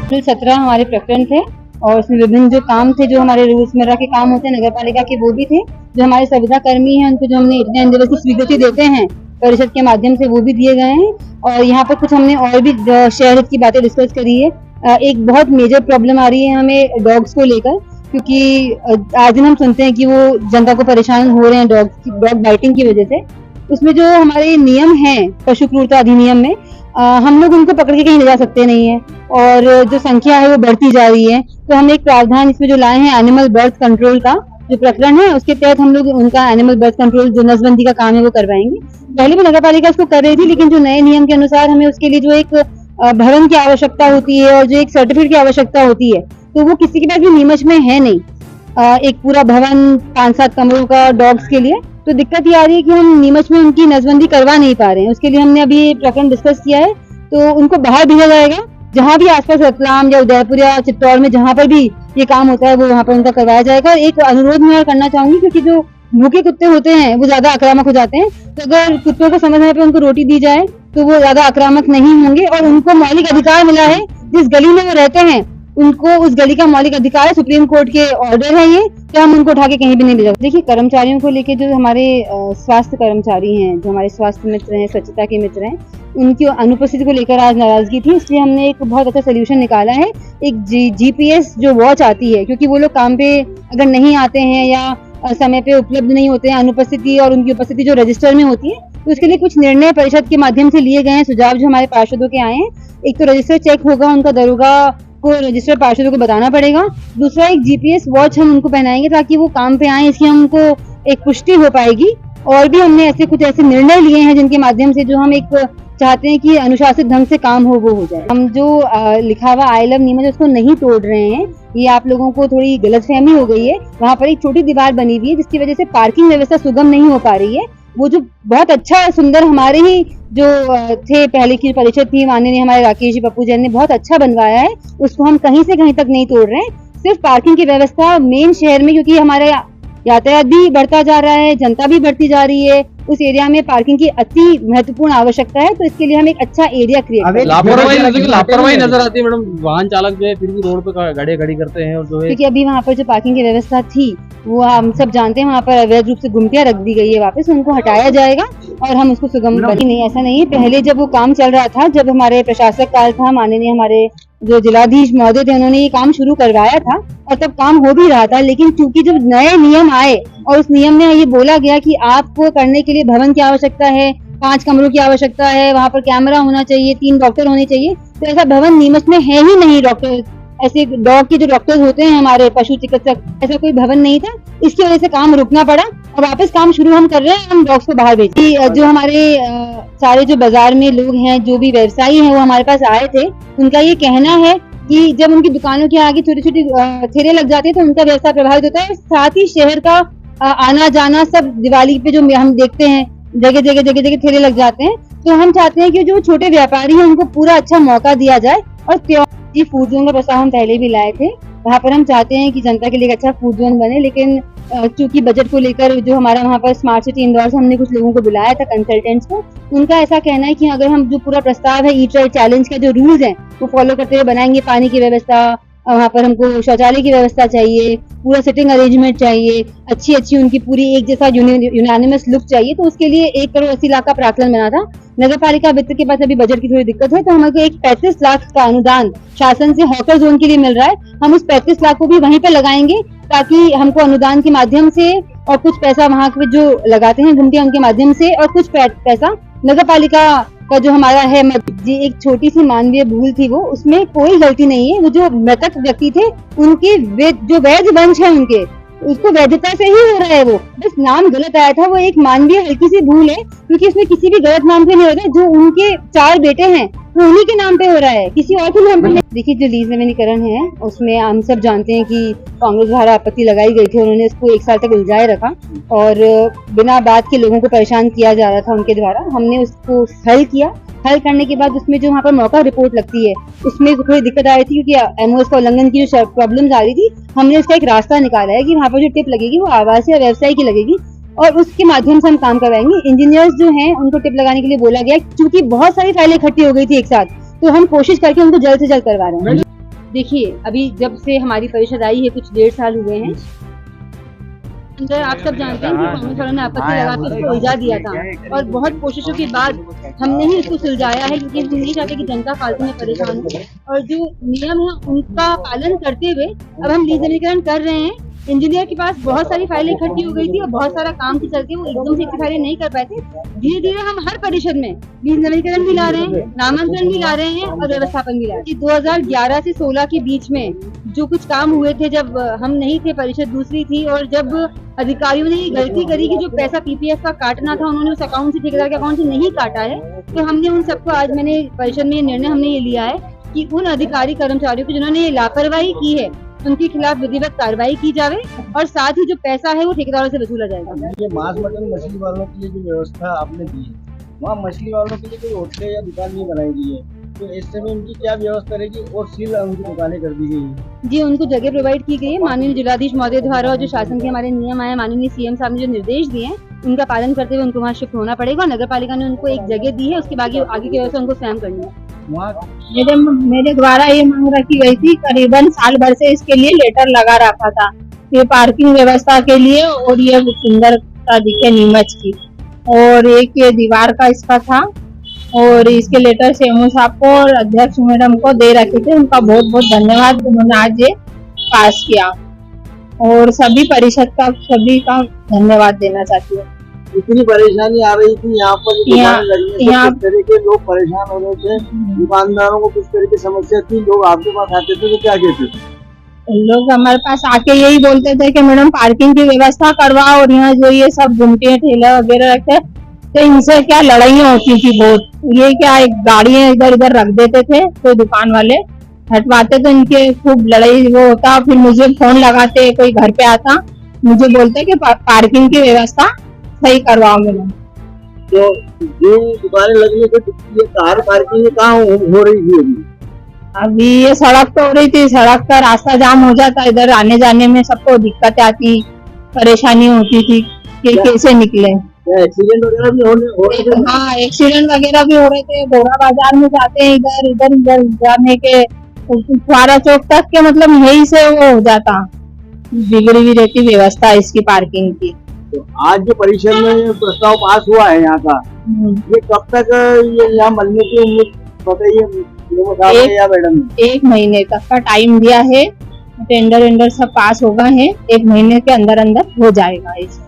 कुल 17 हमारे प्रकरण थे और उसमें विभिन्न जो काम थे, जो हमारे रोजमर्रा के काम होते हैं नगर पालिका के, वो भी थे। जो हमारे संविदा कर्मी हैं उनको जो हमने इतने दिवस की स्वीकृति देते हैं परिषद के माध्यम से, वो भी दिए गए हैं। और यहाँ पर कुछ हमने और भी शहर हित की बातें डिस्कस करी है। एक बहुत मेजर प्रॉब्लम आ रही है हमें डॉग्स को लेकर, क्योंकि आज दिन हम सुनते हैं कि वो जनता को परेशान हो रहे हैं डॉग बाइटिंग की वजह से। उसमें जो हमारे नियम हैं पशु क्रूरता अधिनियम में, हम लोग उनको पकड़ के कहीं ले जा सकते नहीं है और जो संख्या है वो बढ़ती जा रही है। तो हम एक प्रावधान इसमें जो लाए हैं एनिमल बर्थ कंट्रोल का जो प्रकरण है, उसके तहत हम लोग उनका एनिमल बर्थ कंट्रोल जो नसबंदी का काम है वो करवाएंगे। पहले भी नगर पालिका इसको कर रही थी, लेकिन जो नए नियम के अनुसार हमें उसके लिए जो एक भवन की आवश्यकता होती है और जो एक सर्टिफिकेट की आवश्यकता होती है, तो वो किसी के पास भी नीमच में है नहीं। एक पूरा भवन 5-7 कमरों का डॉग्स के लिए, तो दिक्कत ये आ रही है कि हम नीमच में उनकी नसबंदी करवा नहीं पा रहे हैं। उसके लिए हमने अभी प्रकरण डिस्कस किया है, तो उनको बाहर भेजा जाएगा। जहां भी आसपास रतलाम या उदयपुर या चित्तौड़ में जहां पर भी ये काम होता है वो वहां पर उनका करवाया जाएगा। एक अनुरोध मैं करना चाहूंगी, क्योंकि जो भूखे कुत्ते होते हैं वो ज्यादा आक्रामक हो जाते हैं, तो अगर कुत्तों को समय समय पे उनको रोटी दी जाए तो वो ज्यादा आक्रामक नहीं होंगे और उनको मौलिक अधिकार मिला है। जिस गली में वो रहते हैं उनको उस गली का मौलिक अधिकार है, सुप्रीम कोर्ट के ऑर्डर है ये, तो हम उनको उठा के कहीं भी नहीं ले जाते। देखिए, कर्मचारियों को लेके जो हमारे स्वास्थ्य कर्मचारी हैं, जो हमारे स्वास्थ्य मित्र हैं, स्वच्छता के मित्र हैं, उनकी अनुपस्थिति को लेकर आज नाराजगी थी, इसलिए हमने एक बहुत अच्छा सोल्यूशन निकाला है। एक GPS जो वॉच आती है, क्योंकि वो लोग काम पे अगर नहीं आते हैं या समय पे उपलब्ध नहीं होते हैं, अनुपस्थिति और उनकी उपस्थिति जो रजिस्टर में होती है, तो उसके लिए कुछ निर्णय परिषद के माध्यम से लिए गए हैं, सुझाव जो हमारे पार्षदों के आए हैं। एक तो रजिस्टर चेक होगा, उनका दरोगा को रजिस्टर पार्षदों को बताना पड़ेगा। दूसरा, एक GPS वॉच हम उनको पहनाएंगे ताकि वो काम पे आए, इसकी हमको एक पुष्टि हो पाएगी। और भी हमने कुछ ऐसे निर्णय लिए हैं जिनके माध्यम से जो हम एक चाहते हैं कि अनुशासित ढंग से काम हो वो हो जाए। हम जो लिखा हुआ आई लव नीमच उसको नहीं तोड़ रहे हैं, ये आप लोगों को थोड़ी गलतफहमी हो गई है। वहाँ पर एक छोटी दीवार बनी हुई है जिसकी वजह से पार्किंग व्यवस्था सुगम नहीं हो पा रही है। वो जो बहुत अच्छा सुंदर हमारे ही जो थे पहले की परिषद थी, माननीय हमारे राकेश जी पप्पू जैन ने बहुत अच्छा बनवाया है, उसको हम कहीं से कहीं तक नहीं तोड़ रहे हैं। सिर्फ पार्किंग की व्यवस्था मेन शहर में, क्योंकि हमारा यातायात भी बढ़ता जा रहा है, जनता भी बढ़ती जा रही है, उस एरिया में पार्किंग की अति महत्वपूर्ण आवश्यकता है। तो इसके लिए हम एक अच्छा एरिया क्रिएट लापरवाही नजर आती है मैडम, वाहन चालक जो है फिर भी रोड पे गाड़ी खड़ी करते हैं और जो है, क्योंकि अभी वहाँ पर जो पार्किंग की व्यवस्था थी वो हम सब जानते हैं, वहाँ पर अवैध रूप से गुमटियां रख दी गई है, वापस उनको हटाया जाएगा और हम उसको सुगम नहीं, ऐसा नहीं है। पहले जब वो काम चल रहा था, जब हमारे प्रशासक काल था, माननीय हमारे जो जिलाधीश महोदय थे, उन्होंने ये काम शुरू करवाया था और तब काम हो भी रहा था। लेकिन चूंकि जब नए नियम आए और उस नियम में ये बोला गया कि आपको करने के लिए भवन की आवश्यकता है, 5 कमरों की आवश्यकता है, वहाँ पर कैमरा होना चाहिए, 3 डॉक्टर होने चाहिए, तो ऐसा भवन नीमच में है ही नहीं। डॉक्टर ऐसे डॉग के जो डॉक्टर्स होते हैं हमारे पशु चिकित्सक, ऐसा कोई भवन नहीं था। इसकी वजह से काम रुकना पड़ा और वापस काम शुरू हम कर रहे हैं, हम डॉग्स को बाहर भेजें। जो हमारे सारे जो बाजार में लोग हैं, जो भी व्यवसायी हैं, वो हमारे पास आए थे, उनका ये कहना है कि जब उनकी दुकानों के आगे छोटे छोटे ठेले लग जाते हैं तो उनका व्यवसाय प्रभावित होता है। साथ ही शहर का आना जाना सब, दिवाली पे जो हम देखते हैं जगह जगह ठेले लग जाते हैं, तो हम चाहते हैं कि जो छोटे व्यापारी हैं उनको पूरा अच्छा मौका दिया जाए। और फूड जोन का प्रस्ताव हम पहले भी लाए थे, वहाँ पर हम चाहते हैं कि जनता के लिए अच्छा फूड जोन बने। लेकिन चूंकि बजट को लेकर जो हमारा वहाँ पर स्मार्ट सिटी इंदौर से हमने कुछ लोगों को बुलाया था, कंसल्टेंट्स को, उनका ऐसा कहना है कि अगर हम जो पूरा प्रस्ताव है ईट राइट चैलेंज का जो रूल्स हैं वो फॉलो करते हुए बनाएंगे, पानी की व्यवस्था, वहाँ पर हमको शौचालय की व्यवस्था चाहिए, पूरा सिटिंग अरेंजमेंट चाहिए, अच्छी उनकी पूरी एक जैसा यूनानिमस लुक चाहिए। तो उसके लिए 1 करोड़ 80 लाख का प्रावधान बना था। नगर पालिका वित्त के पास अभी बजट की थोड़ी दिक्कत है, तो हमको एक 35 लाख का अनुदान शासन से हॉकर जोन के लिए मिल रहा है। हम उस 35 लाख को भी वहीं पे लगाएंगे ताकि हमको अनुदान के माध्यम से और कुछ पैसा वहाँ पे जो लगाते हैं गुमटियां उनके माध्यम से और कुछ पैसा नगर पालिका का जो हमारा है। जी, एक छोटी सी मानवीय भूल थी, वो उसमें कोई गलती नहीं है। वो जो मृतक व्यक्ति थे उनके जो वैध वंश है उनके, उसको वैधता से ही हो रहा है, वो बस नाम गलत आया था। वो एक मानवीय हल्की सी भूल है, क्योंकि उसमें किसी भी गलत नाम पे नहीं हो रहा है। जो उनके 4 बेटे हैं वो उन्हीं के नाम पे हो रहा है, किसी और के नाम पे नहीं। देखिए, जो लीज नवीनीकरण है उसमें हम सब जानते हैं कि कांग्रेस द्वारा आपत्ति लगाई गई थी, उन्होंने इसको 1 साल तक उलझाए रखा और बिना बात के लोगों को परेशान किया जा रहा था उनके द्वारा। हमने उसको हल किया, हल करने के बाद उसमें जो वहाँ पर मौका रिपोर्ट लगती है उसमें थोड़ी दिक्कत आ रही थी, क्योंकि एमओएस का उल्लंघन की जो प्रॉब्लम्स आ रही थी, हमने उसका एक रास्ता निकाला है कि वहाँ पर जो टिप लगेगी वो आवासीय व्यवसाय की लगेगी और उसके माध्यम से हम काम करवाएंगे। इंजीनियर्स जो हैं उनको टिप लगाने के लिए बोला गया, क्योंकि बहुत सारी फाइलें इकट्ठी हो गई थी एक साथ, तो हम कोशिश करके उनको जल्द से जल्द करवा रहे हैं। देखिए अभी जब से हमारी परिषद आई है कुछ 1.5 साल हुए हैं, अंदर आप सब जानते हैं कि कांग्रेस वालों ने आपत्ति लगा के उसको उलझा दिया था और बहुत कोशिशों के बाद हमने ही उसको सुलझाया है, क्योंकि हम नहीं चाहते कि जनता फालतू में परेशान हो। और जो नियम है उनका पालन करते हुए अब हम लीज नवीनीकरण कर रहे हैं। इंजीनियर के पास बहुत सारी फाइलें इकट्ठी हो गई थी और बहुत सारा काम के चलते वो एकदम से इतनी फाइलें नहीं कर पाए थे। धीरे धीरे हम हर परिषद में लीज नवीनीकरण भी ला रहे हैं, नामांकन भी ला रहे हैं और व्यवस्थापन भी ला रहे हैं। 2011 से 16 के बीच में जो कुछ काम हुए थे, जब हम नहीं थे, परिषद दूसरी थी, और जब अधिकारियों ने ये गलती करी कि जो पैसा पीपीएफ का काटना था उन्होंने उस अकाउंट से, ठेकेदार के अकाउंट से नहीं काटा है, तो हमने उन सबको, आज मैंने परिषद में ये निर्णय हमने ये लिया है कि उन अधिकारी कर्मचारियों को जिन्होंने लापरवाही की है उनके खिलाफ विधिवत कार्रवाई की जाए और साथ ही जो पैसा है वो ठेकेदारों से वसूला जाएगा। ये मांस मटन मछली वालों के लिए जो व्यवस्था आपने दी है, वहाँ मछली वालों के लिए कोई होटल या दुकान नहीं बनाई गई है, तो इस समय उनकी क्या व्यवस्था रहेगी और सील उनकी दुकानें कर दी गई है? जी, उनको जगह प्रोवाइड की गई है माननीय जिलाधीश महोदय द्वारा, और जो शासन के हमारे नियम आए, माननीय सीएम साहब ने जो निर्देश दिए हैं उनका पालन करते हुए उनको वहाँ शिफ्ट होना पड़ेगा। नगर पालिका ने उनको एक जगह दी है, उसके आगे की व्यवस्था उनको स्वयं करनी है। मेरे द्वारा ये मांग रखी गई थी, करीबन साल भर से इसके लिए लेटर लगा रखा था, ये पार्किंग व्यवस्था के लिए और ये सुंदरता दिखे नीमच की, और एक ये दीवार का इसका था, और इसके लेटर सीएमओ साहब को और अध्यक्ष मैडम को दे रखे थे। उनका बहुत बहुत धन्यवाद, उन्होंने आज ये पास किया, और सभी परिषद का, सभी का धन्यवाद देना चाहती हूँ। इतनी परेशानी आ रही थी यहाँ पर, यहाँ किस तरह के लोग परेशान हो रहे थे, दुकानदारों को किस तरह की समस्या थी, लोग आपके पास आते थे तो क्या कहते थे? लोग हमारे पास आके यही बोलते थे कि मैडम पार्किंग की व्यवस्था करवाओ, और यहाँ जो ये सब गुमटियाँ ठेला वगैरह रखते तो इनसे क्या लड़ाइयाँ होती थी बहुत। ये क्या गाड़ियाँ इधर उधर रख देते थे, तो दुकान वाले हटवाते तो इनके खूब लड़ाई वो होता। फिर मुझे फोन लगाते, कोई घर पे आता, मुझे बोलते कि पार्किंग की व्यवस्था सही करवाओ मैडम। तो ये दुकानें लगने के ये कार पार्किंग कहाँ हो रही थी? अभी ये सड़क पे हो रही थी, सड़क का रास्ता जाम हो जाता, इधर आने जाने में सबको दिक्कत आती, परेशानी होती थी कि कैसे निकले। एक्सीडेंट वगैरह भी हो रहे थे? हाँ, एक्सीडेंट वगैरह भी हो रहे थे। घोड़ा बाजार में जाते हैं, इधर इधर जाने के फुहारा चौक तक के, मतलब यही से वो हो जाता, बिगड़ी हुई रहती व्यवस्था इसकी पार्किंग की। तो आज जो परिषद में प्रस्ताव पास हुआ है यहाँ का, ये कब तक ये यहाँ बनने की उम्मीद बताइए या मैडम? 1 महीने तक का टाइम दिया है, टेंडर सब पास होगा है, 1 महीने के अंदर अंदर हो जाएगा इस